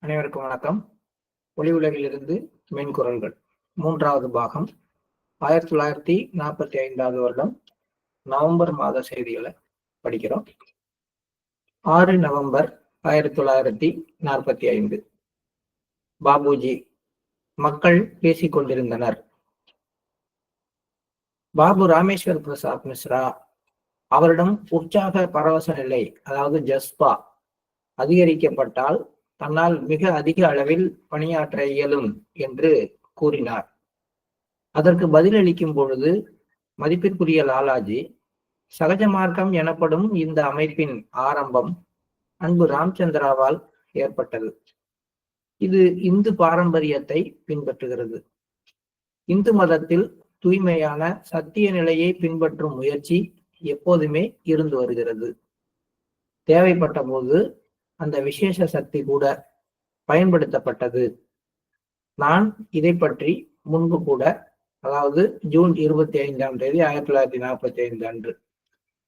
அனைவருக்கும் வணக்கம். ஒளி உலகிலிருந்து மென்குரல்கள் 3வது பாகம். 1945 வருடம் நவம்பர் மாத செய்திகளை படிக்கிறோம். 6 நவம்பர் 1945. பாபுஜி. மக்கள் பேசிக் கொண்டிருந்தனர். பாபு ராமேஸ்வர் பிரசாத் மிஸ்ரா அவரிடம் உற்சாக பரவச நிலை, அதாவது ஜஸ்பா அதிகரிக்கப்பட்டால் தன்னால் மிக அதிக அளவில் பணியாற்ற இயலும் என்று கூறினார். அதற்கு பதிலளிக்கும் பொழுது மதிப்பிற்குரிய லாலாஜி, சகஜ மார்க்கம் எனப்படும் இந்த அமைப்பின் ஆரம்பம் அன்பு ராம்சந்திராவால் ஏற்பட்டது. இது இந்து பாரம்பரியத்தை பின்பற்றுகிறது. இந்து மதத்தில் தூய்மையான சத்திய நிலையை பின்பற்றும் முயற்சி எப்போதுமே இருந்து வருகிறது. தேவைப்பட்ட போது அந்த விசேஷ சக்தி கூட பயன்படுத்தப்பட்டது. நான் இதை பற்றி முன்பு கூட, அதாவது ஜூன் 25ஆம் தேதி 1945 அன்று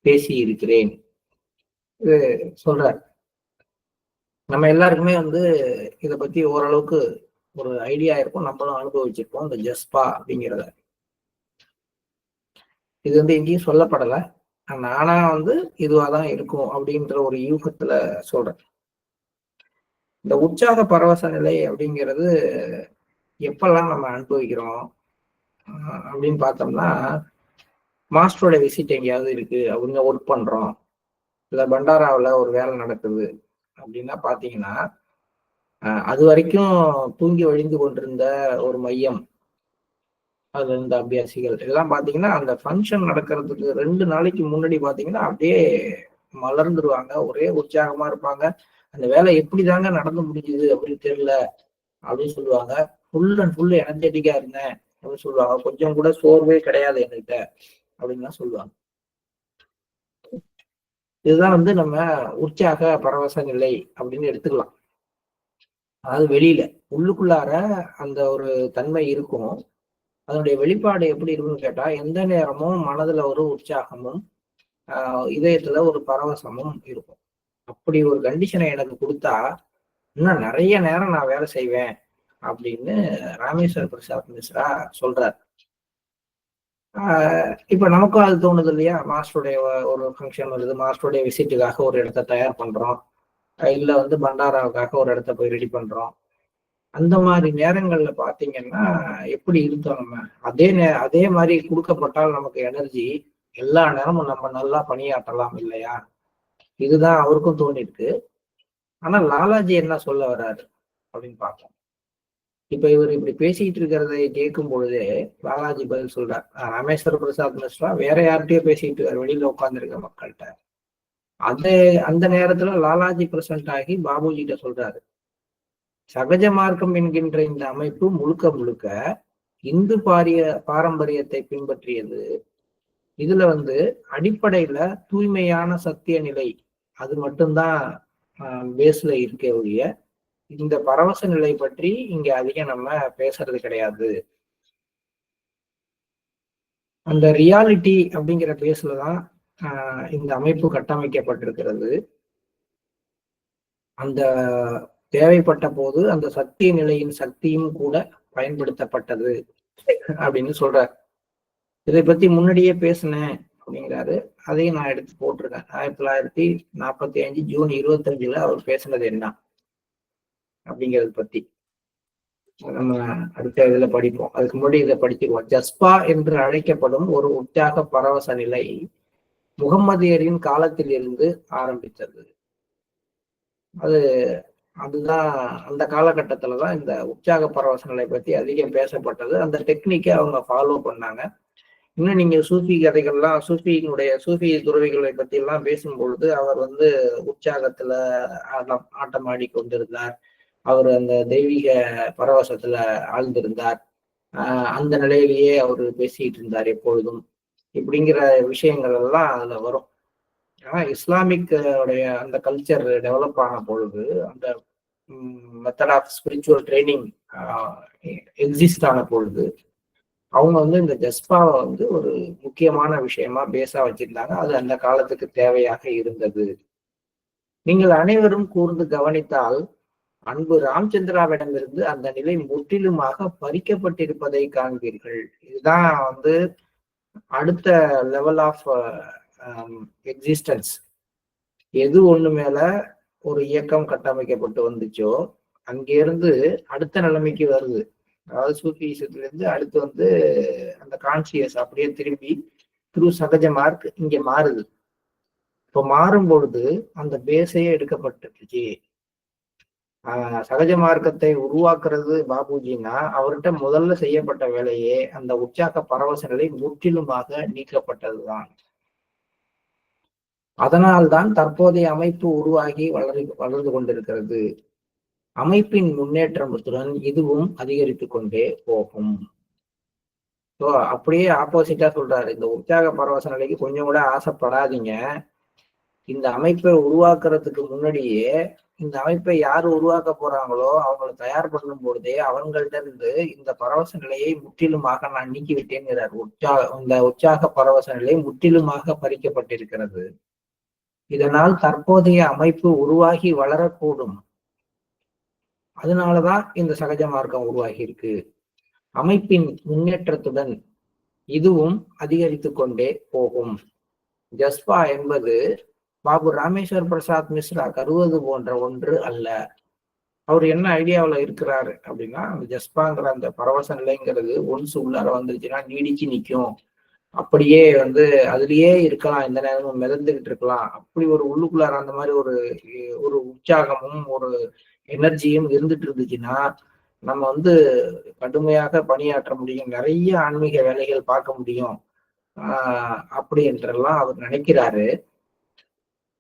பேசியிருக்கிறேன். இது சொல்றார். நம்ம எல்லாருக்குமே இதை பத்தி ஓரளவுக்கு ஒரு ஐடியா இருக்கும், நம்மளும் அனுபவிச்சிருப்போம். இந்த ஜஸ்பா அப்படிங்கிறத இது எங்கேயும் சொல்லப்படல. நானா இதுவாதான் இருக்கும் அப்படின்ற ஒரு யூகத்துல சொல்றேன். இந்த உற்சாக பரவச நிலை அப்படிங்கிறது எப்பெல்லாம் நம்ம அனுபவிக்கிறோம் அப்படின்னு பார்த்தோம்னா, மாஸ்டரோட விசிட் எங்கேயாவது இருக்கு, அவங்க ஒர்க் பண்றோம், இல்ல பண்டாராவில் ஒரு வேலை நடக்குது அப்படின்னா பாத்தீங்கன்னா, அது வரைக்கும் தூங்கி வழிந்து கொண்டிருந்த ஒரு மையம், அதுல இருந்த அபியாசிகள் எல்லாம் பாத்தீங்கன்னா அந்த ஃபங்க்ஷன் நடக்கிறதுக்கு 2 நாளைக்கு முன்னாடி பாத்தீங்கன்னா அப்படியே மலர்ந்துருவாங்க, ஒரே உற்சாகமா இருப்பாங்க. அந்த வேலை எப்படிதாங்க நடந்து முடிஞ்சுது அப்படின்னு தெரியல அப்படின்னு சொல்லுவாங்க. ஃபுல் அண்ட் ஃபுல் எனர்ஜெட்டிக்கா இருந்தேன் அப்படின்னு சொல்லுவாங்க. கொஞ்சம் கூட சோர்வே கிடையாது என்கிட்ட அப்படின்னு சொல்லுவாங்க. இதுதான் நம்ம உற்சாக பரவச நிலை அப்படின்னு எடுத்துக்கலாம். அதாவது வெளியில, உள்ளுக்குள்ளார அந்த ஒரு தன்மை இருக்கும். அதனுடைய வெளிப்பாடு எப்படி இருக்குன்னு கேட்டா, எந்த நேரமும் மனதுல ஒரு உற்சாகமும் இதயத்துல ஒரு பரவசமும் இருக்கும். அப்படி ஒரு கண்டிஷனை எனக்கு கொடுத்தா இன்னும் நிறைய நேரம் நான் வேலை செய்வேன் அப்படின்னு ராமேஸ்வர் பிரசாத் மிஸ்ரா சொல்றார். இப்ப நமக்கும் அது தோணுது இல்லையா? மாஸ்டருடைய ஒரு ஃபங்க்ஷன் வருது, மாஸ்டருடைய விசிட்டுக்காக ஒரு இடத்த தயார் பண்றோம், இல்ல பண்டாராவுக்காக ஒரு இடத்த போய் ரெடி பண்றோம். அந்த மாதிரி நேரங்கள்ல பாத்தீங்கன்னா எப்படி இருந்தோம் நம்ம, அதே மாதிரி கொடுக்கப்பட்டால் நமக்கு எனர்ஜி, எல்லா நேரமும் நம்ம நல்லா பணியாற்றலாம் இல்லையா? இதுதான் அவருக்கும் தோணிருக்கு. ஆனா லாலாஜி என்ன சொல்ல வர்றாரு அப்படின்னு பார்ப்போம். இப்ப இவர் இப்படி பேசிட்டு இருக்கிறதை கேட்கும் பொழுதே லாலாஜி பதில் சொல்றார். ராமேஸ்வர பிரசாத் மிஸ்ரா வேற யார்கிட்டயோ பேசிட்டு இருக்காரு வெளியில உட்கார்ந்துருக்க மக்கள்கிட்ட. அந்த நேரத்துல லாலாஜி பிரசன்ட் ஆகி பாபுஜி கிட்ட சொல்றாரு, சகஜ மார்க்கம் என்கின்ற இந்த அமைப்பு முழுக்க முழுக்க இந்து பாரம்பரியத்தை பின்பற்றியது. இதுல அடிப்படையில தூய்மையான சத்திய நிலை அது மட்டும்தான் பேஸ்ல இருக்கே ஒழிய இந்த பரவச நிலை பற்றி இங்க அதிகம் நம்ம பேசுறது கிடையாது. அந்த ரியாலிட்டி அப்படிங்கிற பேஸ்லதான் இந்த அமைப்பு கட்டமைக்கப்பட்டிருக்கிறது. அந்த தேவைப்பட்ட போது அந்த சத்திய நிலையின் சக்தியும் கூட பயன்படுத்தப்பட்டது அப்படின்னு சொல்றார். இதை பத்தி முன்னாடியே பேசினேன் அப்படிங்கிறாரு. அதையும் நான் எடுத்து போட்டிருக்கேன். 1945 ஜூன் 25 அவர் பேசினது என்ன அப்படிங்கிறத பத்தி நம்ம அடுத்த இதுல படிப்போம். அதுக்கு முன்னாடி இதை படிச்சிருவோம். ஜஸ்பா என்று அழைக்கப்படும் ஒரு உற்சாக பரவச நிலை முகம்மதியரின் காலத்தில் இருந்து ஆரம்பித்தது. அதுதான் அந்த காலகட்டத்துலதான் இந்த உற்சாக பரவச நிலை பத்தி அதிகம் பேசப்பட்டது. அந்த டெக்னிக்கை அவங்க ஃபாலோ பண்ணாங்க. இன்னும் நீங்க சூஃபி கதைகள்லாம், சூஃபி துறவிகளை பத்தி எல்லாம் பேசும்பொழுது அவர் உற்சாகத்துல ஆட்டம் ஆடி கொண்டிருந்தார். அவர் அந்த தெய்வீக பரவசத்துல ஆழ்ந்திருந்தார். அந்த நிலையிலேயே அவர் பேசிட்டு இருந்தார் எப்பொழுதும். இப்படிங்கிற விஷயங்கள் எல்லாம் அதுல வரும். ஆனா இஸ்லாமிக் உடைய அந்த கல்ச்சர் டெவலப் ஆன பொழுது, அந்த method of spiritual training exist ஆன பொழுது அவங்க இந்த ஜஸ்பாவை ஒரு முக்கியமான விஷயமா பேஸா வச்சிருந்தாங்க. அது அந்த காலத்துக்கு தேவையாக இருந்தது. நீங்கள் அனைவரும் கூர்ந்து கவனித்தால் அன்பு ராமச்சந்திராவிடமிருந்து அந்த நிலை முற்றிலுமாக பறிக்கப்பட்டிருப்பதை காண்பீர்கள். இதுதான் வந்து அடுத்த லெவல் ஆஃப் எக்ஸிஸ்டன்ஸ். எது ஒண்ணு மேல ஒரு இயக்கம் கட்டமைக்கப்பட்டு வந்துச்சோ அங்கிருந்து அடுத்த நிலைமைக்கு வருது. அதாவது சூஃபிசத்துல இருந்து அடுத்து வந்து அந்த கான்சியஸ் அப்படியே திரும்பி த்ரூ சகஜ மார்க் இங்க மாறுது. இப்போ மாறும் பொழுது அந்த பேஸையே எடுக்கப்பட்டுருச்சு. சகஜ மார்க்கத்தை உருவாக்குறது பாபுஜினா அவர்கிட்ட முதல்ல செய்யப்பட்ட வேலையே அந்த உற்சாக பரவச நிலை முற்றிலுமாக நீக்கப்பட்டதுதான். அதனால்தான் தற்போதைய அமைப்பு உருவாகி வளர்ந்து கொண்டிருக்கிறது. அமைப்பின் முன்னேற்றத்துடன் இதுவும் அதிகரித்து கொண்டே போகும். ஸோ அப்படியே ஆப்போசிட்டா சொல்றாரு, இந்த உற்சாக பரவச நிலைக்கு கொஞ்சம் கூட ஆசைப்படாதீங்க. இந்த அமைப்பை உருவாக்குறதுக்கு முன்னாடியே இந்த அமைப்பை யாரு உருவாக்க போறாங்களோ அவங்களை தயார் பண்ணும் பொழுதே அவங்கள்ட்ட இருந்து இந்த பரவச நிலையை முற்றிலுமாக நான் நீக்கிவிட்டேங்கிறார். இந்த உற்சாக பரவச நிலை முற்றிலுமாக பறிக்கப்பட்டிருக்கிறது. இதனால் தற்போதைய அமைப்பு உருவாகி வளரக்கூடும். அதனாலதான் இந்த சகஜ மார்க்கம் உருவாகி இருக்கு. அமைப்பின் முன்னேற்றத்துடன் இதுவும் அதிகரித்து கொண்டே போகும். ஜஸ்பா என்பது பாபு ராமேஸ்வர் பிரசாத் மிஸ்ரா கருவது போன்ற ஒன்று அல்ல. அவர் என்ன ஐடியாவில் இருக்கிறாரு அப்படின்னா, அந்த ஜஸ்பாங்கிற அந்த பரவச நிலைங்கிறது ஒன்ஸ் உள்ளார வந்துருச்சுன்னா நீடிச்சு நிற்கும். அப்படியே வந்து அதுலயே இருக்கலாம், எந்த நேரமும் மிதந்துகிட்டு இருக்கலாம். அப்படி ஒரு உள்ளுக்குள்ளார அந்த மாதிரி ஒரு உற்சாகமும் ஒரு எனர்ஜியும் இருந்துட்டு இருந்துச்சுன்னா நம்ம வந்து கடுமையாக பணியாற்ற முடியும், நிறைய ஆன்மீக வேலைகள் பார்க்க முடியும் அப்படி என்றெல்லாம் அவர் நினைக்கிறாரு.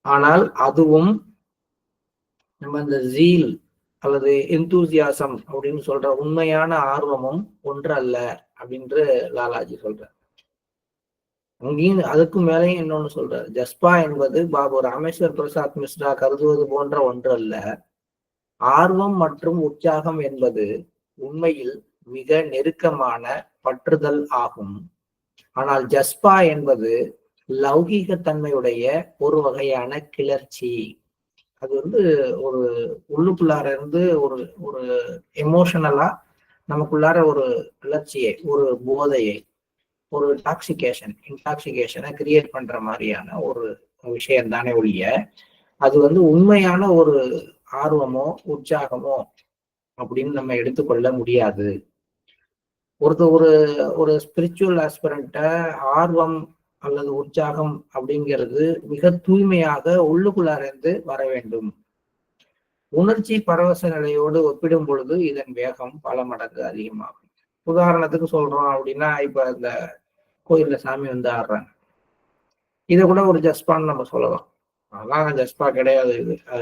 ஆனால் அதுவும் நம்ம இந்த ஜீல் அல்லது எந்தூசியாசம் அப்படின்னு சொல்ற உண்மையான ஆர்வமும் ஒன்று அல்ல அப்படின்று லாலாஜி சொல்றார். அங்கேயும் அதுக்கும் மேலேயும் இன்னொன்னு சொல்றாரு, ஜஸ்பா என்பது பாபு ராமேஸ்வர் பிரசாத் மிஸ்ரா கருதுவது போன்ற ஒன்று அல்ல. ஆர்வம் மற்றும் உற்சாகம் என்பது உண்மையில் மிக நெருக்கமான பற்றுதல் ஆகும். ஆனால் ஜஸ்பா என்பது லௌகீக தன்மையுடைய ஒரு வகையான கிளர்ச்சி. அது வந்து ஒரு உள்ளுக்குள்ளார இருந்து ஒரு ஒரு எமோஷனலா நமக்குள்ளார ஒரு கிளர்ச்சியை, ஒரு போதையை, ஒரு இன்டாக்சிகேஷனை கிரியேட் பண்ற மாதிரியான ஒரு விஷயம் தானே ஒழிய அது வந்து உண்மையான ஒரு ஆர்வமோ உற்சாகமோ அப்படின்னு நம்ம எடுத்துக்கொள்ள முடியாது. ஒரு ஒரு ஸ்பிரிச்சுவல் ஆஸ்பிரண்ட ஆர்வம் அல்லது உற்சாகம் அப்படிங்கிறது மிக தூய்மையாக உள்ளுக்குள்ளார இருந்து வர வேண்டும். உணர்ச்சி பரவச நிலையோடு ஒப்பிடும் பொழுது இதன் வேகம் பல மடங்கு அதிகமாகும். உதாரணத்துக்கு சொல்றோம் அப்படின்னா, இப்ப இந்த கோயில்ல சாமி வந்து ஆடுறாங்க, இதை கூட ஒரு ஜஸ்பான்னு நம்ம சொல்லலாம். அதெல்லாம் ஜஸ்பா கிடையாது.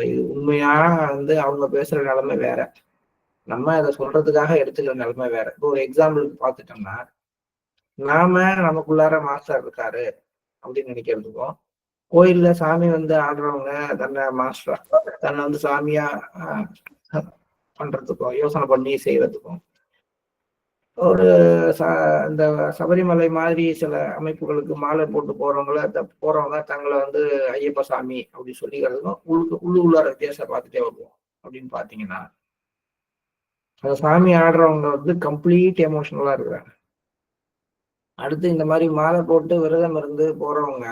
இது உண்மையா வந்து அவங்க பேசுற நிலைமை வேற, நம்ம அதை சொல்றதுக்காக எடுத்துக்கிற நிலைமை வேற. இப்போ ஒரு எக்ஸாம்பிளுக்கு பார்த்துட்டோம்னா, நாம நமக்குள்ளார மாஸ்டர் இருக்காரு அப்படின்னு நினைக்கிறதுக்கும், கோயில்ல சாமி வந்து ஆடுறவங்க தன்னை மாஸ்டரா தன்னை வந்து சாமியா பண்றதுக்கும் யோசனை பண்ணி செய்யறதுக்கும், ஒரு இந்த சபரிமலை மாதிரி சில அமைப்புகளுக்கு மாலை போட்டு போறவங்க தங்களை வந்து ஐயப்ப சாமி அப்படின்னு சொல்லிக்கிறதுக்கும் உள்ளுக்குள்ளார வித்தியாசம் பார்த்துட்டே வருவோம். அப்படின்னு பாத்தீங்கன்னா, அந்த சாமி ஆடுறவங்க வந்து கம்ப்ளீட் எமோஷனலா இருக்கிறாங்க. அடுத்து இந்த மாதிரி மாலை போட்டு விரதம் இருந்து போறவங்க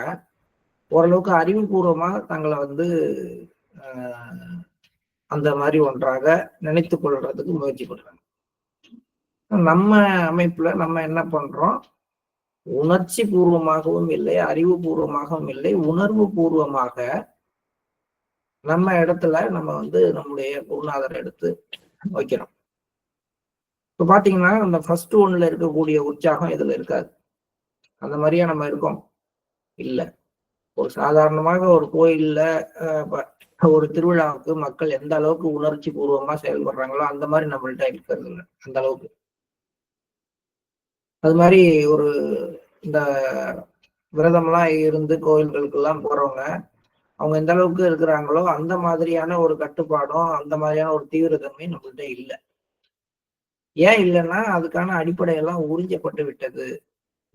ஓரளவுக்கு அறிவுபூர்வமா தங்களை வந்து அந்த மாதிரி ஒன்றாக நினைத்து கொள்றதுக்கு முயற்சி பண்றாங்க. நம்ம அமைப்புல நம்ம என்ன பண்றோம், உணர்ச்சி பூர்வமாகவும் இல்லை, அறிவு பூர்வமாகவும் இல்லை, உணர்வு பூர்வமாக நம்ம இடத்துல நம்ம வந்து நம்முடைய குருநாதரை எடுத்து வைக்கிறோம். இப்ப பாத்தீங்கன்னா, நம்ம ஃபர்ஸ்ட் ஒன்ல இருக்கக்கூடிய உற்சாகம் இதுல இருக்காது. அந்த மாதிரியா நம்ம இருக்கோம் இல்ல. ஒரு சாதாரணமாக ஒரு கோயில்ல ஒரு திருவிழாவுக்கு மக்கள் எந்த அளவுக்கு உணர்ச்சி பூர்வமா செயல்படுறாங்களோ அந்த மாதிரி நம்மள்ட்ட இருக்கிறது இல்லை அந்த அளவுக்கு. அது மாதிரி ஒரு இந்த விரதம்லாம் இருந்து கோயில்களுக்கு எல்லாம் போறவங்க அவங்க எந்த அளவுக்கு இருக்கிறாங்களோ அந்த மாதிரியான ஒரு கட்டுப்பாடும் அந்த மாதிரியான ஒரு தீவிரத்தன்மையும் நம்மள்ட்ட இல்லை. ஏன் இல்லைன்னா அதுக்கான அடிப்படையெல்லாம் உறிஞ்சப்பட்டு விட்டது.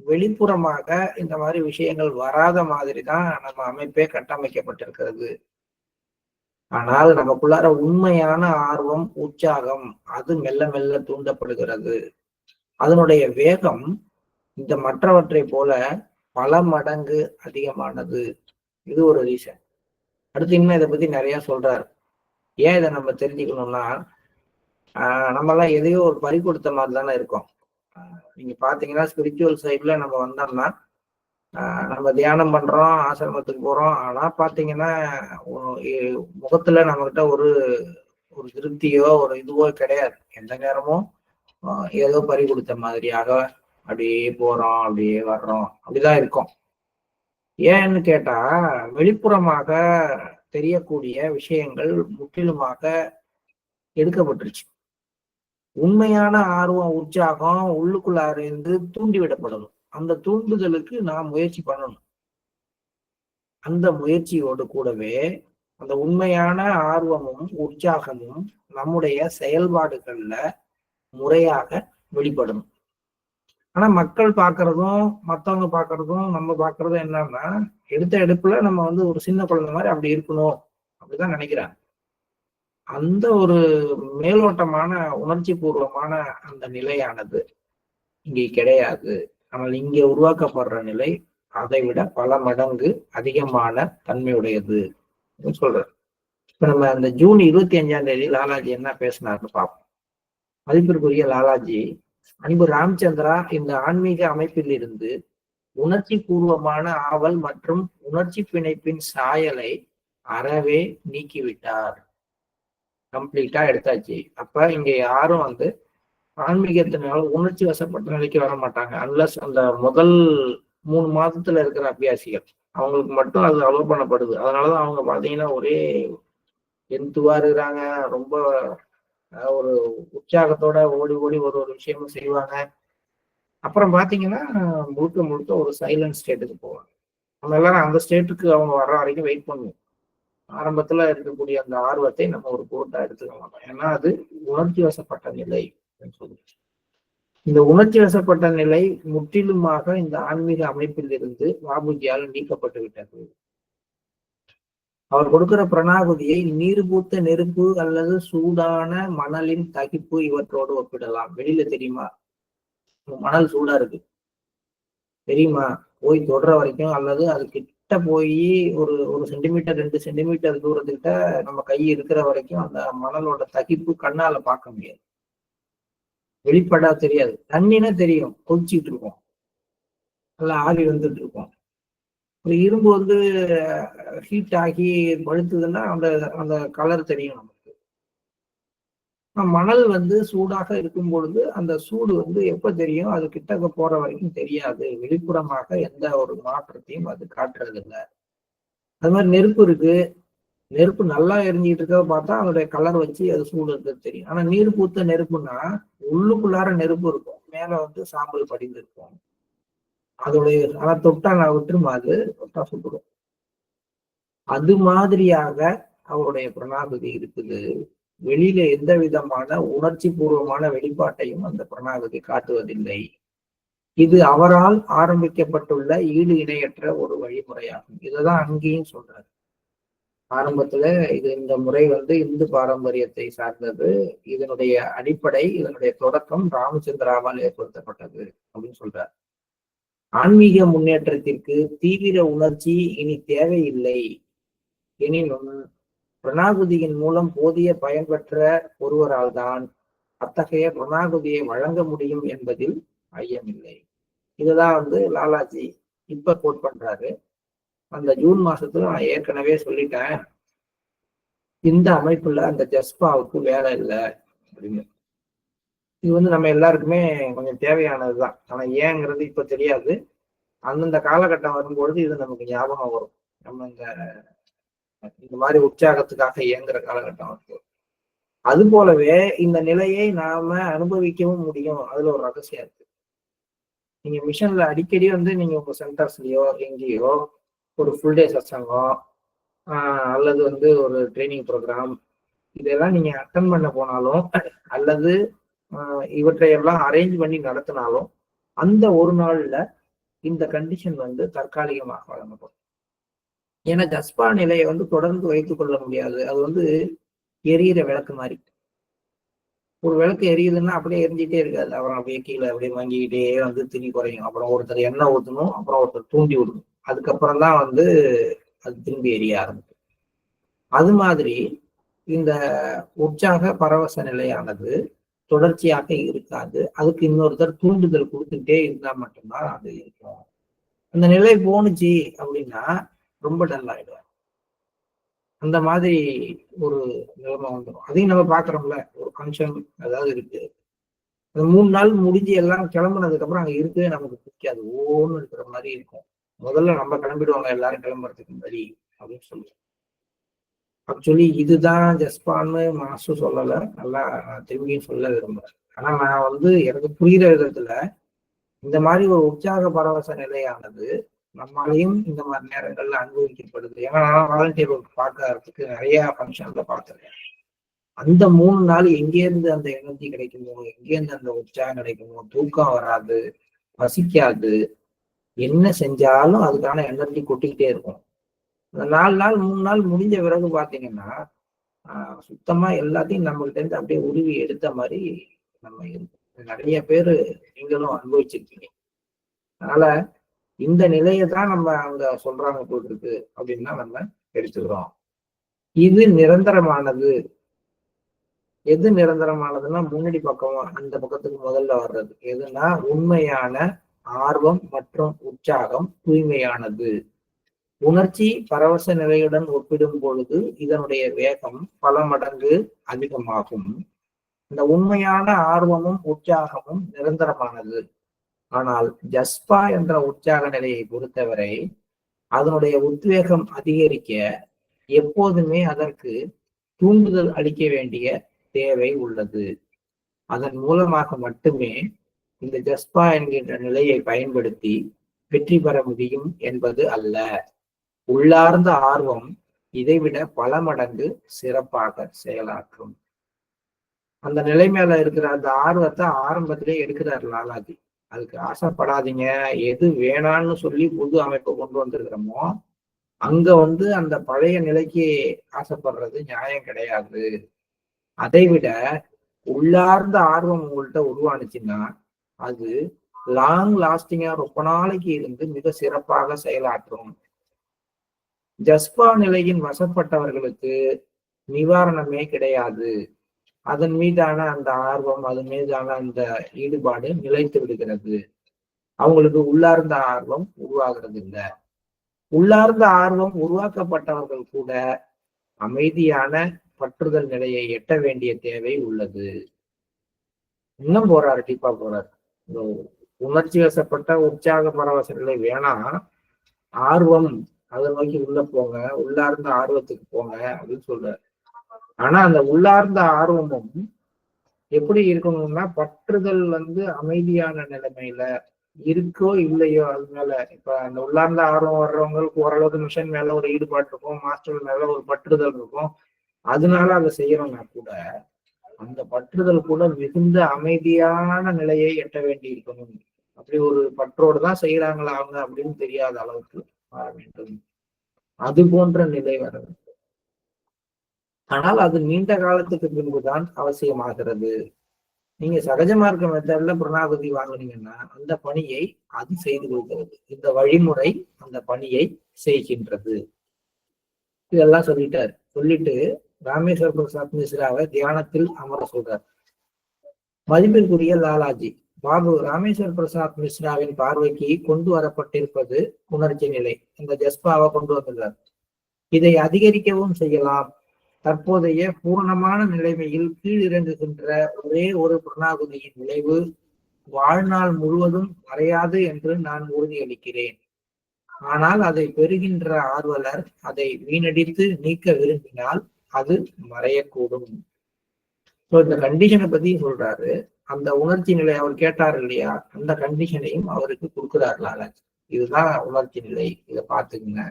வெளிப்புறமாக இந்த மாதிரி விஷயங்கள் வராத மாதிரி தான் நம்ம அமைப்பே கட்டமைக்கப்பட்டிருக்கிறது. ஆனால் நமக்குள்ளார உண்மையான ஆர்வம், உற்சாகம் அது மெல்ல மெல்ல தூண்டப்படுகிறது. அதனுடைய வேகம் இந்த மற்றவற்றை போல பல மடங்கு அதிகமானது. இது ஒரு ரீசன். அடுத்து இன்னும் இதை பத்தி நிறைய சொல்றாரு. ஏன் இதை நம்ம தெரிஞ்சுக்கணும்னா, நம்ம எல்லாம் எதையோ ஒரு பறி கொடுத்த மாதிரி தானே இருக்கோம். நீங்க பாத்தீங்கன்னா ஸ்பிரிச்சுவல் சைட்ல நம்ம வந்தோம்னா, நம்ம தியானம் பண்றோம், ஆசிரமத்துக்கு போறோம். ஆனா பாத்தீங்கன்னா முகத்துல நம்ம கிட்ட ஒரு ஒரு திருப்தியோ ஒரு இதுவோ கிடையாது. எந்த நேரமும் ஏதோ பறி கொடுத்த மாதிரியாக அப்படியே போறோம், அப்படியே வர்றோம், அப்படிதான் இருக்கும். ஏன்னு கேட்டா, வெளிப்புறமாக தெரியக்கூடிய விஷயங்கள் முற்றிலுமாக எடுக்கப்பட்டுருச்சு. உண்மையான ஆர்வம், உற்சாகம் உள்ளுக்குள்ளார இருந்து தூண்டிவிடப்படணும். அந்த தூண்டுதலுக்கு நாம் முயற்சி பண்ணணும். அந்த முயற்சியோடு கூடவே அந்த உண்மையான ஆர்வமும் உற்சாகமும் நம்முடைய செயல்பாடுகள்ல முறையாக வெளிப்படணும். ஆனா மக்கள் பாக்குறதும் மத்தவங்க பாக்குறதும் நம்ம பாக்குறதும் என்னன்னா, எடுத்த எடுப்புல நம்ம ஒரு சின்ன குழந்தை மாதிரி அப்படி இருக்கணும் அப்படிதான் நினைக்கிறாங்க. அந்த ஒரு மேலோட்டமான உணர்ச்சி பூர்வமான அந்த நிலையானது இங்கே கிடையாது. ஆனால் இங்கே உருவாக்கப்படுற நிலை அதை விட பல மடங்கு அதிகமான தன்மையுடையது சொல்ற. இப்ப நம்ம அந்த ஜூன் 25 லாலாஜி என்ன பேசினார்னு பார்ப்போம். மதிப்பிற்குரிய லாலாஜி, அன்பு ராமச்சந்திரா, இந்த ஆன்மீக அமைப்பில் இருந்து உணர்ச்சி பூர்வமான ஆவல் மற்றும் உணர்ச்சி பிணைப்பின் சாயலை அறவே நீக்கிவிட்டார். கம்ப்ளீட்டா எடுத்தாச்சு. அப்ப இங்க யாரும் ஆன்மீகத்தினால உணர்ச்சி வசப்பட்ட நிலைக்கு வர மாட்டாங்க. அன்லஸ் அந்த முதல் 3 மாதத்துல இருக்கிற அபியாசிகள் அவங்களுக்கு மட்டும் அது அலோவ் பண்ணப்படுது. அதனாலதான் அவங்க பாத்தீங்கன்னா ஒரே எந்துவா இருக்கிறாங்க. ரொம்ப ஒரு உற்சாகத்தோட ஓடி ஓடி ஒரு ஒரு விஷயமும் செய்வாங்க. அப்புறம் பாத்தீங்கன்னா முழுக்க முழுக்க ஒரு சைலண்ட் ஸ்டேட்டுக்கு போவாங்க. நம்ம எல்லாரும் அந்த ஸ்டேட்டுக்கு அவங்க வர்ற வரைக்கும் வெயிட் பண்ணுவோம். ஆரம்பத்துல இருக்கக்கூடிய அந்த ஆர்வத்தை நம்ம ஒரு பொருட்டா எடுத்துக்க மாட்டோம். ஏன்னா அது உணர்ச்சி வசப்பட்ட நிலை. இந்த உணர்ச்சி வசப்பட்ட நிலை முற்றிலுமாக இந்த ஆன்மீக அமைப்பில் இருந்து பாபுஜியால் நீக்கப்பட்டு விட்டது. அவர் கொடுக்கிற பிரணாகுதியை நீர் பூத்த நெருப்பு அல்லது சூடான மணலின் தகிப்பு இவற்றோடு ஒப்பிடலாம். வெளியில தெரியுமா? மணல் சூடா இருக்கு தெரியுமா? போய் தொடர வரைக்கும் அல்லது அது கிட்ட போய் ஒரு 1 சென்டிமீட்டர் 2 சென்டிமீட்டர் தூரத்துக்கிட்ட நம்ம கை இருக்கிற வரைக்கும் அந்த மணலோட தகிப்பு கண்ணால பார்க்க முடியாது. வெளிப்படா தெரியாது. தண்ணினா தெரியும், கொதிச்சுட்டு இருக்கும், நல்லா ஆவி வந்துட்டு இருக்கும். ஒரு இரும்பு ஹீட் ஆகி பழுத்துதுன்னா அந்த அந்த கலர் தெரியும் நமக்கு. மணல் சூடாக இருக்கும் பொழுது அந்த சூடு எப்ப தெரியும்? அது கிட்டக்க போற வரைக்கும் தெரியாது. வெளிப்புறமாக எந்த ஒரு மாற்றத்தையும் அது காட்டுறது இல்லை. அது மாதிரி நெருப்பு இருக்கு. நெருப்பு நல்லா எரிஞ்சிட்டு இருக்க பார்த்தா அதோடைய கலர் வச்சு அது சூடு இருக்கிறது தெரியும். ஆனா நீர் பூத்த நெருப்புன்னா உள்ளுக்குள்ளார நெருப்பு இருக்கும், மேல சாம்பல் படிந்து இருக்கும். அதோடைய ஆனா தொட்டா நான் விட்டுருமா? அது தொட்டா சுட்டுடும். அது மாதிரியாக அவருடைய பிரணாகுதி இருக்குது. வெளியில எந்த விதமான உணர்ச்சி பூர்வமான வெளிப்பாட்டையும் அந்த பிரணாகுதி காட்டுவதில்லை. இது அவரால் ஆரம்பிக்கப்பட்டுள்ள ஈடு இணையற்ற ஒரு வழிமுறையாகும். இதுதான் அங்கேயும் சொல்றாரு. ஆரம்பத்துல இந்த முறை இந்து பாரம்பரியத்தை சார்ந்தது. இதனுடைய அடிப்படை, இதனுடைய தொடக்கம் ராமச்சந்திராவால் ஏற்படுத்தப்பட்டது அப்படின்னு சொல்றார். ஆன்மீக முன்னேற்றத்திற்கு தீவிர உணர்ச்சி இனி தேவையில்லை. எனினும் பிரணாகுதியின் மூலம் போதிய பயன்பெற்ற ஒருவரால் தான் அத்தகைய பிரணாகுதியை வழங்க முடியும் என்பதில் ஐயமில்லை. இதுதான் லாலாஜி இப்ப கோட் பண்றாரு. அந்த ஜூன் மாசத்துல நான் ஏற்கனவே சொல்லிட்டேன், இந்த அமைப்புல அந்த ஜஸ்பாவுக்கு வேலை இல்லை அப்படின்னு. இது நம்ம எல்லாருக்குமே கொஞ்சம் தேவையானதுதான். ஆனா ஏங்கிறது இப்ப தெரியாது. அந்தந்த காலகட்டம் வரும்பொழுது இது நமக்கு ஞாபகம் வரும். நம்ம இந்த மாதிரி உற்சாகத்துக்காக இயங்குற காலகட்டம் வரும். அது போலவே இந்த நிலையை நாம அனுபவிக்கவும் முடியும். அதுல ஒரு ரகசியம் இருக்கு. நீங்க மிஷன்ல அடிக்கடி நீங்க உங்க சென்டர்ஸ்லயோ எங்கேயோ ஒரு ஃபுல் டே சத்சங்கம் அல்லது ஒரு ட்ரைனிங் ப்ரோக்ராம் இதெல்லாம் நீங்க அட்டன் பண்ண போனாலும் அல்லது இவற்றையெல்லாம் அரேஞ்ச் பண்ணி நடத்தினாலும் அந்த ஒரு நாள்ல இந்த கண்டிஷன் தற்காலிகமாக வழங்கப்படும். ஏன்னா ஜஸ்பா நிலையை வந்து தொடர்ந்து வைத்துக் கொள்ள முடியாது. அது வந்து எரியிற விளக்கு மாதிரி. ஒரு விளக்கு எரியுதுன்னா அப்படியே எரிஞ்சிட்டே இருக்காது. அப்புறம் அப்படியே கீழே அப்படியே மங்கிக்கிட்டே வந்து திரி குறையும். அப்புறம் ஒருத்தர் எண்ணெய் ஊற்றணும், அப்புறம் ஒருத்தர் தூண்டி விடணும். அதுக்கப்புறம் தான் வந்து அது திரும்பி எரிய ஆரம்பிக்கும். அது மாதிரி இந்த உற்சாக பரவச நிலையானது தொடர்ச்சியாக இருக்காது. அதுக்கு இன்னொருத்தர் தூண்டுதல் கொடுத்துட்டே இருந்தா மட்டும்தான் அது இருக்கும். அந்த நிலை போணுச்சு அப்படின்னா ரொம்ப டல் ஆயிடும். அந்த மாதிரி ஒரு நிலைமை வந்துடும். அதையும் நம்ம பாக்குறோம்ல, ஒரு ஃபங்க்ஷன் அதாவது இருக்கு. அந்த 3 நாள் முடிஞ்சு எல்லாம் கிளம்புனதுக்கு அப்புறம் அங்க இருக்கவே நமக்கு பிடிக்காது. ஓன்னு இருக்கிற மாதிரி இருக்கும். முதல்ல நம்ம கிளம்பிடுவாங்க எல்லாரும் கிளம்புறதுக்கு முன்னாடி அப்படின்னு சொல்லுவோம். ஆக்சுவலி இதுதான் ஜஸ்பான்னு மனசு சொல்லல. நல்லா திரும்பியும் சொல்ல விரும்புறேன். ஆனா நான் வந்து எனக்கு புரிகிற விதத்துல இந்த மாதிரி ஒரு உற்சாக பரவச நிலையானது நம்மளாலையும் இந்த மாதிரி நேரங்கள்ல அனுபவிக்கப்படுது. ஏன்னா நான் வாலண்டியர் ஒர்க் பார்க்கறதுக்கு நிறைய ஃபங்க்ஷன்ல பார்த்துருக்கேன். அந்த 3 நாள் எங்கேருந்து அந்த எனர்ஜி கிடைக்குமோ, எங்கேருந்து அந்த உற்சாகம் கிடைக்குமோ, தூக்கம் வராது, பசிக்காது, என்ன செஞ்சாலும் அதுக்கான எனர்ஜி கொட்டிக்கிட்டே இருக்கும். அந்த 4 நாள் 3 நாள் முடிஞ்ச பிறகு பாத்தீங்கன்னா சுத்தமா எல்லாத்தையும் நம்மகிட்ட இருந்து அப்படியே உருவி எடுத்த மாதிரி நம்ம இருக்கும். நிறைய பேரு நீங்களும் அனுபவிச்சிருக்கீங்க. அதனால இந்த நிலையை தான் நம்ம அங்க சொல்றாங்க போட்டிருக்கு அப்படின்னா நம்ம எடுத்துக்கிறோம். இது நிரந்தரமானது. எது நிரந்தரமானதுன்னா முன்னாடி பக்கம் அந்த பக்கத்துக்கு முதல்ல வர்றது எதுனா உண்மையான ஆர்வம் மற்றும் உற்சாகம் தூய்மையானது. உணர்ச்சி பரவச நிலையுடன் ஒப்பிடும் பொழுது இதனுடைய வேகம் பல மடங்கு அதிகமாகும். இந்த உண்மையான ஆர்வமும் உற்சாகமும் நிரந்தரமானது. ஆனால் ஜஸ்பா என்ற உற்சாக நிலையை பொறுத்தவரை அதனுடைய உத்வேகம் அதிகரிக்க எப்போதுமே அதற்கு தூண்டுதல் அளிக்க வேண்டிய தேவை உள்ளது. அதன் மூலமாக மட்டுமே இந்த ஜஸ்பா என்கின்ற நிலையை பயன்படுத்தி வெற்றி பெற முடியும் என்பது அல்ல. உள்ளார்ந்த ஆர்வம் இதைவிட பல மடங்கு சிறப்பாக செயலாற்றும். அந்த நிலை மேல இருக்கிற அந்த ஆர்வத்தை ஆரம்பத்திலே எடுக்கிறார் லாலாஜி. அதுக்கு ஆசைப்படாதீங்க, எது வேணான்னு சொல்லி புது அமைப்பை கொண்டு வந்திருக்கிறோமோ அங்க வந்து அந்த பழைய நிலைக்கு ஆசைப்படுறது நியாயம் கிடையாது. அதை விட உள்ளார்ந்த ஆர்வம் உங்கள்கிட்ட உருவானுச்சுன்னா அது லாங் லாஸ்டிங்கா ரொம்ப நாளைக்கு இருந்து மிக சிறப்பாக செயலாற்றும். ஜஸ்பா நிலையின் வசப்பட்டவர்களுக்கு நிவாரணமே கிடையாது. அதன் மீதான அந்த ஆர்வம், அதன் மீதான அந்த ஈடுபாடு நிலைத்து விடுகிறது. அவங்களுக்கு உள்ளார்ந்த ஆர்வம் உருவாகிறது இல்லை. உள்ளார்ந்த ஆர்வம் உருவாக்கப்பட்டவர்கள் கூட அமைதியான பற்றுதல் நிலையை எட்ட வேண்டிய தேவை உள்ளது. இன்னும் போறாரு, டீப்பா போறாரு. உணர்ச்சி வசப்பட்ட உற்சாக பரவச நிலை வேணாம், ஆர்வம் அதை நோக்கி உள்ள போங்க, உள்ளார்ந்த ஆர்வத்துக்கு போங்க அப்படின்னு சொல்றாரு. ஆனா அந்த உள்ளார்ந்த ஆர்வமும் எப்படி இருக்கணும்னா பற்றுதல் வந்து அமைதியான நிலைமையில இருக்கோ இல்லையோ அதனால இப்ப அந்த உள்ளார்ந்த ஆர்வம் வர்றவங்களுக்கு ஓரளவுக்கு மிஷன் மேல ஒரு ஈடுபாடு இருக்கும், மாஸ்டர் மேல ஒரு பற்றுதல் இருக்கும். அதனால அதை செய்யறோம்னா கூட அந்த பற்றுதல் கூட மிகுந்த அமைதியான நிலையை எட்ட வேண்டி இருக்கணும். அப்படி ஒரு பற்றோடு தான் செய்யறாங்களா அவங்க அப்படின்னு தெரியாத அளவுக்கு வர வேண்டும். அது போன்ற நிலை வர வேண்டும். ஆனால் அது நீண்ட காலத்துக்கு பின்புதான் அவசியமாகிறது. நீங்க சகஜ மார்க்க மெத்தட்ல பிரணாகுதி வாங்கினீங்கன்னா அந்த பணியை அது செய்து கொள்கிறது. இந்த வழிமுறை அந்த பணியை செய்கின்றது. இதெல்லாம் சொல்லிட்டாரு. சொல்லிட்டு ராமேஸ்வர் பிரசாத் மிஸ்ராவை தியானத்தில் அமர சொல்றார். மதிப்பிற்குரிய லாலாஜி, பாபு ராமேஸ்வர் பிரசாத் மிஸ்ராவின் பார்வைக்கு கொண்டு வரப்பட்டிருப்பது உணர்ச்சி நிலை. இந்த ஜஸ்பாவை கொண்டு வந்துள்ளார். இதை அதிகரிக்கவும் செய்யலாம். தற்போதைய பூரணமான நிலைமையில் கீழிறங்குகின்ற ஒரே ஒரு பிரணாகுதியின் விளைவு வாழ்நாள் முழுவதும் மறையாது என்று நான் உறுதியளிக்கிறேன். ஆனால் அதை பெறுகின்ற ஆர்வலர் அதை வீணடித்து நீக்க விரும்பினால் அது மறையக்கூடும். இந்த கண்டிஷனை பத்தி சொல்றாரு. அந்த உணர்ச்சி நிலை அவர் கேட்டார் இல்லையா, அந்த கண்டிஷனையும் அவருக்கு கொடுக்குறாரு லாலாஜி. இதுதான் உணர்ச்சி நிலை, இதை பார்த்துக்குங்க.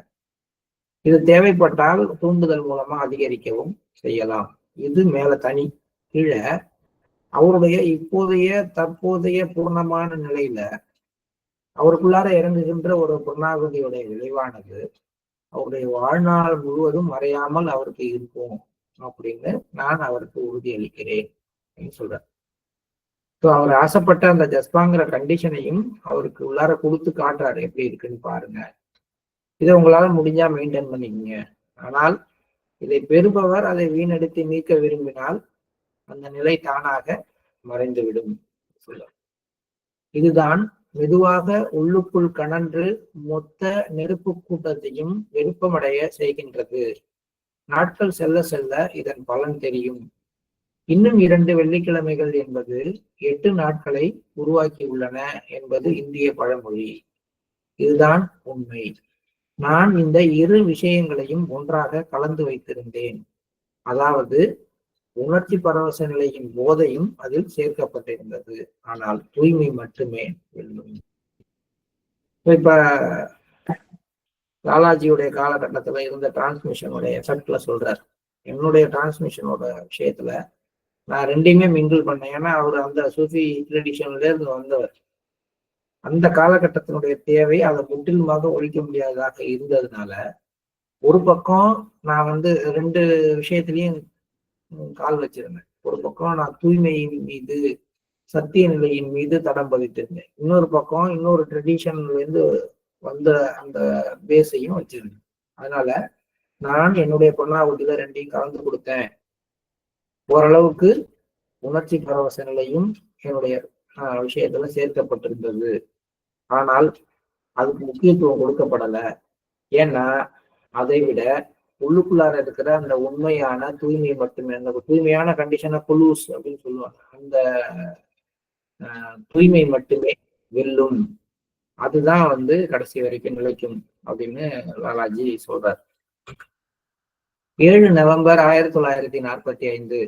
இது தேவைப்பட்டால் தூண்டுதல் மூலமா அதிகரிக்கவும் செய்யலாம். இது மேல தனி. கீழே அவருடைய இப்போதைய தற்போதைய பூர்ணமான நிலையில அவருக்குள்ளார இறங்குகின்ற ஒரு புர்ணாகுதியுடைய விளைவானது அவருடைய வாழ்நாள் முழுவதும் மறையாமல் அவருக்கு இருக்கும் அப்படின்னு நான் அவருக்கு உறுதி அளிக்கிறேன் சொல்றார். ஸோ அவர் ஆசைப்பட்ட அந்த ஜஸ்பாங்கிற கண்டிஷனையும் அவருக்கு உள்ளார கொடுத்து காட்டுறாரு, எப்படி இருக்குன்னு பாருங்க, இதை உங்களால முடிஞ்சா மெயின்டைன் பண்ணிக்கங்க. ஆனால் இதை பெறுபவர் அதை வீணடித்து நீக்க விரும்பினால் அந்த நிலை தானாக மறைந்துவிடும் சொல்ல. இதுதான் மெதுவாக உள்ளுக்குள் கனன்று மொத்த நெருப்பு கூட்டத்தையும் விருப்பமடைய செய்கின்றது. நாட்கள் செல்ல செல்ல இதன் பலன் தெரியும். இன்னும் 2 வெள்ளிக்கிழமைகள் என்பது 8 நாட்களை உருவாக்கியுள்ளன என்பது இந்திய பழமொழி. இதுதான் உண்மை. நான் இந்த இரு விஷயங்களையும் ஒன்றாக கலந்து வைத்திருந்தேன். அதாவது உணர்ச்சி பரவச நிலையின் போதையும் அதில் சேர்க்கப்பட்டிருந்தது. ஆனால் தூய்மை மட்டுமே வெல்லும். இப்ப லாலாஜியுடைய காலகட்டத்துல இருந்த டிரான்ஸ்மிஷனுடைய எஃபெக்ட்ல சொல்றார். என்னுடைய டிரான்ஸ்மிஷனோட விஷயத்துல நான் ரெண்டையுமே மிங்கிள் பண்ணேன். ஏன்னா அவர் அந்த சூஃபி ட்ரெடிஷன்ல இருந்து வந்தவர். அந்த காலகட்டத்தினுடைய தேவை அதை முற்றிலுமாக ஒழிக்க முடியாததாக இருந்ததுனால ஒரு பக்கம் நான் 2 விஷயத்திலையும் கால் வச்சிருந்தேன். ஒரு பக்கம் நான் தூய்மையின் மீது, சத்திய நிலையின் மீது தடம் பதித்திருந்தேன். இன்னொரு பக்கம் இன்னொரு ட்ரெடிஷன்ல இருந்து வந்த அந்த பேஸையும் வச்சிருந்தேன். அதனால நான் என்னுடைய பொன்னாவதியில ரெண்டையும் கலந்து கொடுத்தேன். ஓரளவுக்கு உணர்ச்சி பரவச நிலையும் என்னுடைய விஷயத்துல சேர்க்கப்பட்டிருந்தது. ஆனால் அதுக்கு முக்கியத்துவம் கொடுக்கப்படல. ஏன்னா அதை விட உள்ளுக்குள்ளார இருக்கிற அந்த உண்மையான தூய்மை மட்டுமே, அந்த தூய்மையான கண்டிஷனை புலூஸ் அப்படின்னு சொல்லுவாங்க, அந்த தூய்மை மட்டுமே வெல்லும். அதுதான் கடைசி வரைக்கும் நிலைக்கும் அப்படின்னு லாலாஜி சொல்றார். 7 நவம்பர் 1945.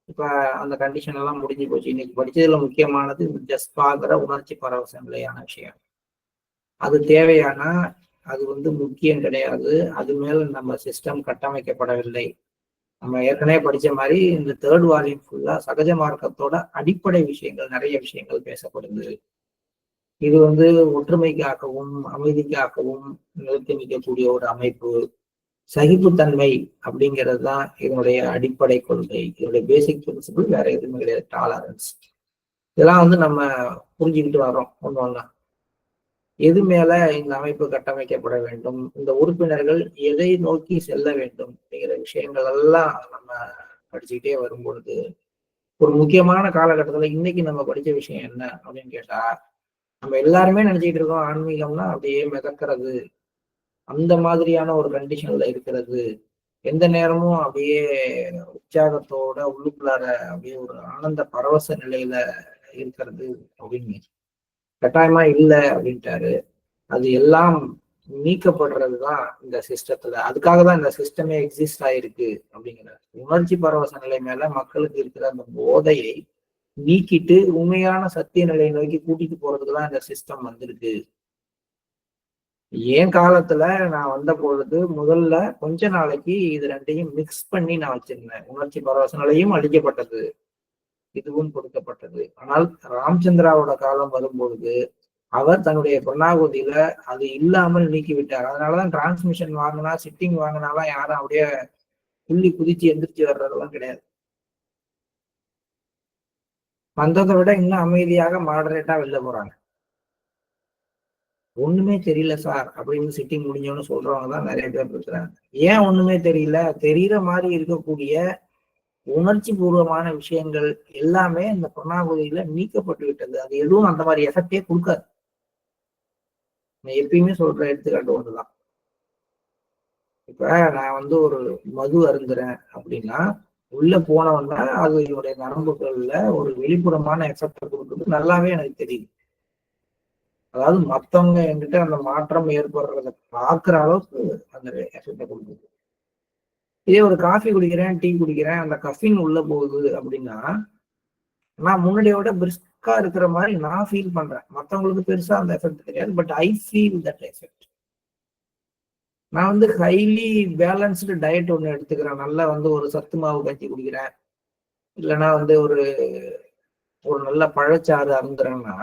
இப்ப அந்த கண்டிஷன் எல்லாம் முடிஞ்சு போச்சு. இன்னைக்கு படிச்சதுல முக்கியமானது இந்த ஜஸ்பாங்கிற உணர்ச்சி பரவச நிலையான விஷயம். அது தேவையானா அது முக்கியம் கிடையாது. அது மேல நம்ம சிஸ்டம் கட்டமைக்கப்படவில்லை. நம்ம ஏற்கனவே படிச்ச மாதிரி இந்த 3rd வால்யூம் ஃபுல்லா சகஜ மார்க்கத்தோட அடிப்படை விஷயங்கள், நிறைய விஷயங்கள் பேசப்படுது. இது ஒற்றுமைக்காகவும் அமைதிக்காகவும் நிறுத்தி நிற்கக்கூடிய ஒரு அமைப்பு. சகிப்புத்தன்மை அப்படிங்கிறது தான் இதனுடைய அடிப்படை கொள்கை. இதனுடைய பேசிக் பிரின்சிபிள் வேற எதுவுமே கிடையாது. டாலரன்ஸ். இதெல்லாம் நம்ம புரிஞ்சுக்கிட்டு வரோம் ஒண்ணு ஒண்ணா. எது மேல இந்த அமைப்பு கட்டமைக்கப்பட வேண்டும், இந்த உறுப்பினர்கள் எதை நோக்கி செல்ல வேண்டும் அப்படிங்கிற விஷயங்கள் எல்லாம் நம்ம படிச்சுக்கிட்டே வரும் பொழுது ஒரு முக்கியமான காலகட்டத்துல இன்னைக்கு நம்ம படிச்ச விஷயம் என்ன அப்படின்னு கேட்டா, நம்ம எல்லாருமே நினைச்சிட்டு இருக்கோம் ஆன்மீகம்னா அப்படியே மிதக்கிறது, அந்த மாதிரியான ஒரு கண்டிஷன்ல இருக்கிறது, எந்த நேரமும் அப்படியே உற்சாகத்தோட உள்ளுக்குள்ளார அப்படியே ஒரு ஆனந்த பரவச நிலையில இருக்கிறது அப்படின்னு கட்டாயமா இல்லை அப்படின்ட்டாரு. அது எல்லாம் நீக்கப்படுறதுதான் இந்த சிஸ்டத்துல. அதுக்காக தான் இந்த சிஸ்டமே எக்ஸிஸ்ட் ஆயிருக்கு அப்படிங்கிறார். உணர்ச்சி பரவச நிலை மேல மக்களுக்கு இருக்கிற அந்த போதையை நீக்கிட்டு உண்மையான சத்திய நிலையை நோக்கி கூட்டிட்டு போறதுக்குதான் இந்த சிஸ்டம் வந்திருக்கு. என் காலத்துல நான் வந்த பொழுது முதல்ல கொஞ்ச நாளைக்கு இது ரெண்டையும் மிக்ஸ் பண்ணி நான் வச்சிருந்தேன். உணர்ச்சி பரவச நிலையும் அழிக்கப்பட்டது, இதுவும் கொடுக்கப்பட்டது. ஆனால் ராமச்சந்திராவோட காலம் வரும்பொழுது அவர் தன்னுடைய பொன்னாகுதியில அது இல்லாமல் நீக்கிவிட்டார். அதனாலதான் டிரான்ஸ்மிஷன் வாங்கினா, சிட்டிங் வாங்கினாலாம் யாரும் அப்படியே புள்ளி குதிச்சு எந்திரிச்சு வர்றதெல்லாம் கிடையாது. வந்ததை விட இன்னும் அமைதியாக மாடரேட்டா வெளில போறாங்க. ஒண்ணுமே தெரியல சார் அப்படின்னு சிட்டிங் முடிஞ்சோன்னு சொல்றவங்க தான் நிறைய பேர் இருக்கிறாங்க. ஏன் ஒண்ணுமே தெரியல? தெரியற மாதிரி இருக்கக்கூடிய உணர்ச்சி பூர்வமான விஷயங்கள் எல்லாமே இந்த பொன்னாகுதியில நீக்கப்பட்டு விட்டது. அது எதுவும் அந்த மாதிரி எஃபெக்டே கொடுக்காது. நான் எப்பயுமே சொல்ற எடுத்துக்காட்டு ஒண்ணுதான். இப்ப நான் ஒரு மது அருந்துறேன் அப்படின்னா உள்ள போனவன்னா அது என்னுடைய நரம்புகள்ல ஒரு வெளிப்புறமான எஃபெக்டை கொடுக்குறது நல்லாவே எனக்கு தெரியுது. அதாவது மத்தவங்க என்கிட்ட அந்த மாற்றம் ஏற்படுறத பாக்குற அளவுக்கு அந்த எஃபெக்டை கொடுக்குது. இதே ஒரு காஃபி குடிக்கிறேன், டீ குடிக்கிறேன், அந்த கஃபின் உள்ள போகுது அப்படின்னா நான் முன்னாடியோட பிரிஸ்கா இருக்கிற மாதிரி நான் ஃபீல் பண்றேன். மற்றவங்களுக்கு பெருசா அந்த எஃபெக்ட் தெரியாது, but I feel that effect. நான் ஹைலி பேலன்ஸ்டு டயட் ஒன்று எடுத்துக்கிறேன். நல்லா ஒரு சத்து மாவு கஞ்சி குடிக்கிறேன், இல்லைன்னா ஒரு ஒரு நல்ல பழச்சாறு அருந்துறேன்னா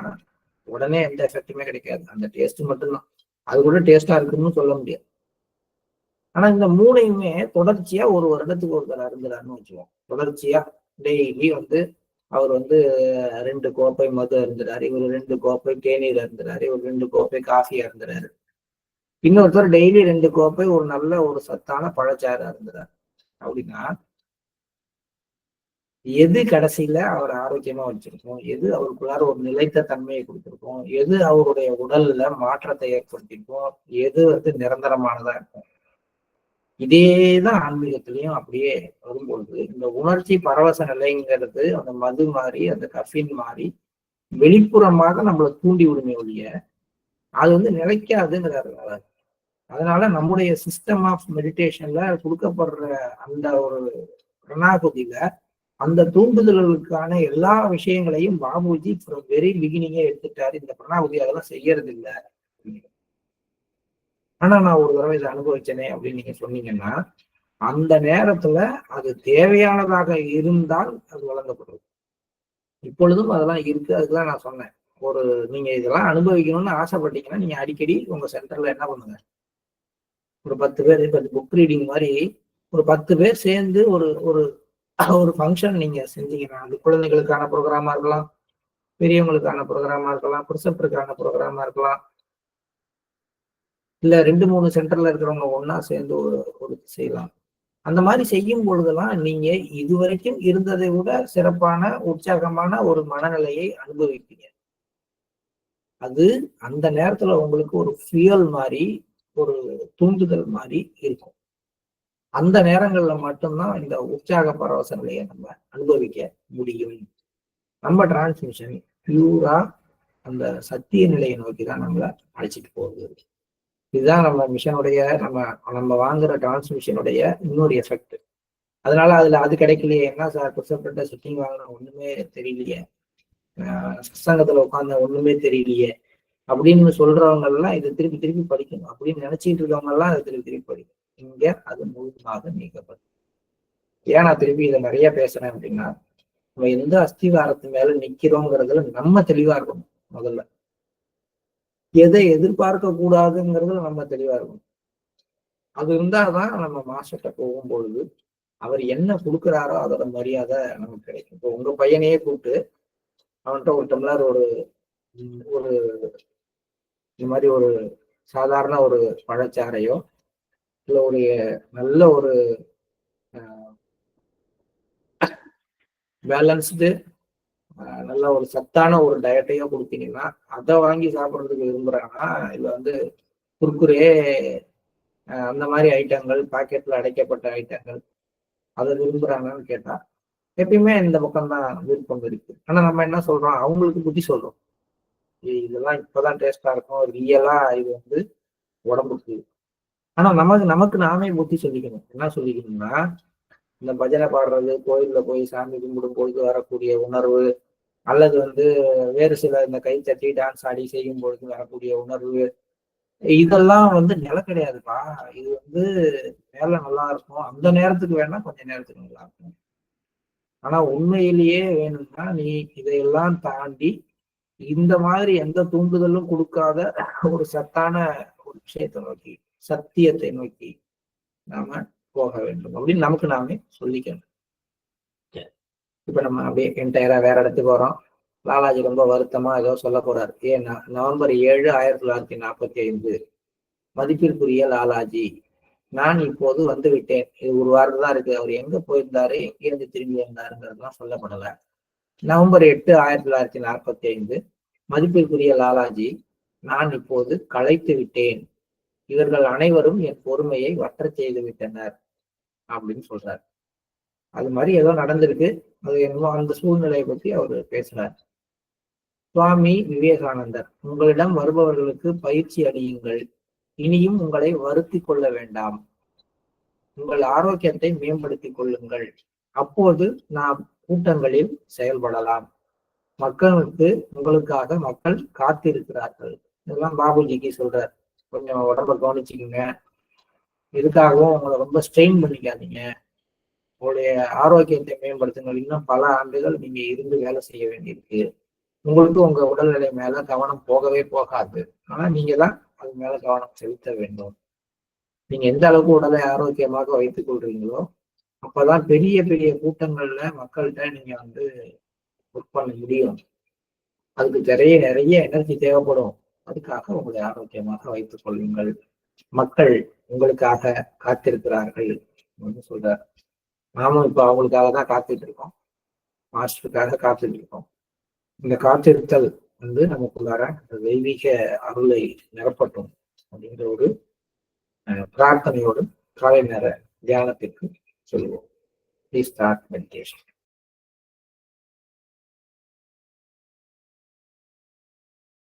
உடனே எந்த எஃபெக்ட்டுமே கிடைக்காது. அந்த டேஸ்ட் மட்டும்தான். அது கூட டேஸ்டா இருக்குன்னு சொல்ல முடியாது. ஆனா இந்த மூணையுமே தொடர்ச்சியா ஒரு வருடத்துக்கு ஒருத்தர் அருந்துறாருன்னு வச்சுக்கோம். தொடர்ச்சியா டெய்லி வந்து அவர் வந்து 2 கோப்பை மது அருந்துறாரு, இவர் 2 கோப்பை தேநீர் அருந்துறாரு, இவர் 2 கோப்பை காஃபி அருந்துறாரு, இன்னொருத்தர் டெய்லி 2 கோப்பை ஒரு நல்ல ஒரு சத்தான பழச்சாறு அருந்துறாரு. அப்படின்னா எது கடைசியில அவர் ஆரோக்கியமா வச்சிருக்கும், எது அவருக்குள்ளார ஒரு நிலைத்த தன்மையை கொடுத்திருக்கும், எது அவருடைய உடல்ல மாற்றத்தை ஏற்படுத்திருக்கும், எது வந்து நிரந்தரமானதா இருக்கும். இதேதான் ஆன்மீகத்திலையும் அப்படியே வரும்பொழுது இந்த உணர்ச்சி பரவச நிலைங்கிறது அந்த மது மாறி அந்த கஃபின் மாறி வெளிப்புறமாக நம்மளை தூண்டி விடுமே ஒழிய அது வந்து நிலைக்காதுங்கிறாரு. அதனால நம்முடைய சிஸ்டம் ஆஃப் மெடிடேஷன்ல கொடுக்கப்படுற அந்த ஒரு பிரணாகுதியில அந்த தூண்டுதல்களுக்கான எல்லா விஷயங்களையும் பாபுஜி வெரி பிகினிங்கே எடுத்துட்டாரு. இந்த பிரணாகுதி அதெல்லாம் செய்யறது இல்லை. ஆனா நான் ஒரு தடவை இதை அனுபவிச்சேனே அப்படின்னு நீங்க சொன்னீங்கன்னா அந்த நேரத்துல அது தேவையானதாக இருந்தால் அது வழங்கப்படுது. இப்பொழுதும் அதெல்லாம் இருக்கு. அதுக்குதான் நான் சொன்னேன், ஒரு நீங்க இதெல்லாம் அனுபவிக்கணும்னு ஆசைப்பட்டீங்கன்னா நீங்க அடிக்கடி உங்க சென்டர்ல என்ன பண்ணுங்க, ஒரு 10 பேர் இப்ப புக் ரீடிங் மாதிரி ஒரு 10 பேர் சேர்ந்து ஒரு ஒரு ஒரு ஃபங்க்ஷன் நீங்க செஞ்சீங்கன்னா அது குழந்தைகளுக்கான ப்ரோக்ராமா இருக்கலாம், பெரியவங்களுக்கான ப்ரோக்ராமா இருக்கலாம், ப்ரிசப்டருக்கான ப்ரோக்ராமா இருக்கலாம், இல்ல 2-3 சென்டர்ல இருக்கிறவங்க ஒன்னா சேர்ந்து ஒரு செய்யலாம். அந்த மாதிரி செய்யும் பொழுதெல்லாம் நீங்க இதுவரைக்கும் இருந்ததை விட சிறப்பான உற்சாகமான ஒரு மனநிலையை அனுபவிப்பீங்க. அது அந்த நேரத்துல உங்களுக்கு ஒரு ஃபியல் மாதிரி ஒரு தூண்டுதல் மாதிரி இருக்கும். அந்த நேரங்கள்ல மட்டும்தான் இந்த உற்சாக பரவச நிலையை நம்ம அனுபவிக்க முடியும். நம்ம டிரான்ஸ்மிஷன் பியூரா அந்த சத்திய நிலையை நோக்கி தான் நம்மளை அழைச்சிட்டு போகுது. இதுதான் நம்ம மிஷனுடைய நம்ம நம்ம வாங்குற டிரான்ஸ்மிஷனுடைய இன்னொரு எஃபெக்ட். அதனால அதுல அது கிடைக்கலையே, என்ன சார் புதுசப்பட்ட சுட்டிங் வாங்கின ஒண்ணுமே தெரியலையே, சங்கத்துல உட்கார்ந்த ஒண்ணுமே தெரியலையே அப்படின்னு சொல்றவங்க எல்லாம் இதை திருப்பி திருப்பி படிக்கணும் அப்படின்னு நினைச்சிட்டு இருக்கவங்க எல்லாம் அதை திருப்பி திருப்பி படிக்கணும். இங்க அது முழுமையாக நீக்கப்படும். ஏன் நான் திருப்பி இதை நிறைய பேசுறேன் அப்படின்னா நம்ம எந்த அஸ்திவாரத்து மேல நிக்கிறோங்கிறதுல நம்ம தெளிவா இருக்கணும். முதல்ல எதை எதிர்பார்க்க கூடாதுங்கிறதுல நம்ம தெளிவா இருக்கணும். அது இருந்தாதான் நம்ம மாஸ்டர்கிட்ட போகும்பொழுது அவர் என்ன கொடுக்குறாரோ அதோட மரியாதை நமக்கு கிடைக்கும். இப்போ உங்க பையனையே கூப்பிட்டு அவன்கிட்ட ஒரு டம்ளர் ஒரு ஒரு இந்த மாதிரி ஒரு சாதாரண ஒரு பழச்சாறையோ இல்ல ஒரு நல்ல ஒரு பேலன்ஸ்டு நல்ல ஒரு சத்தான ஒரு டயட்டையோ கொடுத்தீங்கன்னா அதை வாங்கி சாப்பிட்றதுக்கு விரும்புறாங்கன்னா இல்ல வந்து குர்குரே அந்த மாதிரி ஐட்டங்கள் பாக்கெட்ல அடைக்கப்பட்ட ஐட்டங்கள் அதை விரும்புறாங்கன்னு கேட்டா எப்பயுமே இந்த பக்கம்தான் விருப்பம் இருக்கு. ஆனா நம்ம என்ன சொல்றோம், அவங்களுக்கு புத்தி சொல்றோம், இதெல்லாம் இப்பதான் டேஸ்டா இருக்கும், ரியலா இது வந்து உடம்புக்கு. ஆனா நமக்கு நமக்கு நாமே புத்தி சொல்லிக்கணும். என்ன சொல்லிக்கணும்னா இந்த பஜனை பாடுறது, கோயில்ல போய் சாமி கும்பிடும் பொழுது வரக்கூடிய உணர்வு, அல்லது வந்து வேறு சில இந்த கை தட்டி டான்ஸ் ஆடி செய்யும் பொழுது வரக்கூடிய உணர்வு, இதெல்லாம் வந்து நிலை கிடையாதுப்பா. இது வந்து மேல நல்லா இருக்கும், அந்த நேரத்துக்கு வேணா கொஞ்ச நேரத்துக்கு நல்லா இருக்கும். ஆனா உண்மையிலேயே வேணும்னா நீ இதையெல்லாம் தாண்டி இந்த மாதிரி எந்த தூண்டுதலும் கொடுக்காத ஒரு சத்தான ஒரு விஷயத்தை நோக்கி, சத்தியத்தை நோக்கி நாம போக வேண்டும் அப்படின்னு நமக்கு நாமே சொல்லிக்கணும். இப்ப நம்ம அப்படியே என்டையரா வேற இடத்துக்கு வரோம். லாலாஜி ரொம்ப வருத்தமா ஏதோ சொல்ல போறாரு. ஏன்னா நவம்பர் 7, 1945 மதிப்பிற்குரிய லாலாஜி, நான் இப்போது வந்து விட்டேன். இது ஒரு வாரம் தான் இருக்கு. அவர் எங்க போயிருந்தாரு, எங்கிருந்து திரும்பி வந்தாருங்கிறதுலாம் சொல்லப்படல. நவம்பர் 8, 1945 மதிப்பிற்குரிய லாலாஜி, நான் இப்போது களைத்து விட்டேன். இவர்கள் அனைவரும் என் பொறுமையை வற்றச் செய்து விட்டனர் அப்படின்னு சொல்றாரு. அது மாதிரி ஏதோ நடந்திருக்கு. அது என்னமோ அந்த சூழ்நிலையை பத்தி அவர் பேசுறார். சுவாமி விவேகானந்தர், உங்களிடம் வருபவர்களுக்கு பயிற்சி அளியுங்கள். இனியும் உங்களை வருத்தி கொள்ள வேண்டாம். உங்கள் ஆரோக்கியத்தை மேம்படுத்திக் கொள்ளுங்கள். அப்போது நாம் கூட்டங்களில் செயல்படலாம். மக்களுக்கு உங்களுக்காக மக்கள் காத்திருக்கிறார்கள். இதெல்லாம் பாபுஜிக்கு சொல்றார். கொஞ்சம் உடம்ப கவனிச்சுக்கோங்க, இதுக்காகவும் உங்களை ரொம்ப ஸ்ட்ரெயின் பண்ணிக்காதீங்க, உங்களுடைய ஆரோக்கியத்தை மேம்படுத்துங்கள். இன்னும் பல ஆண்டுகள் நீங்க இருந்து வேலை செய்ய வேண்டியிருக்கு. உங்களுக்கு உங்க உடல்நிலை மேல கவனம் போகவே போகாது. ஆனா நீங்க தான் அது மேல கவனம் செலுத்த வேண்டும். நீங்க எந்த அளவுக்கு உடலை ஆரோக்கியமாக வைத்துக் கொள்றீங்களோ அப்பதான் பெரிய பெரிய கூட்டங்கள்ல மக்கள்கிட்ட நீங்க வந்து ஒர்க் பண்ண முடியும். அதுக்கு நிறைய நிறைய எனர்ஜி தேவைப்படும். அதுக்காக உங்களை ஆரோக்கியமாக வைத்துக் கொள்ளுங்கள். மக்கள் உங்களுக்காக காத்திருக்கிறார்கள் அப்படின்னு சொல்றார். நாமும் இப்ப அவங்களுக்காக தான் காத்துட்டு இருக்கோம். மாஸ்டருக்காக காத்துட்டு இருக்கோம். இந்த காத்திருத்தல் வந்து நமக்குள்ளார தெய்வீக அருளை நிரப்பட்டும் அப்படிங்கிற ஒரு பிரார்த்தனையோடு காலை நேர தியானத்திற்கு சொல்லுவோம். Please start meditation.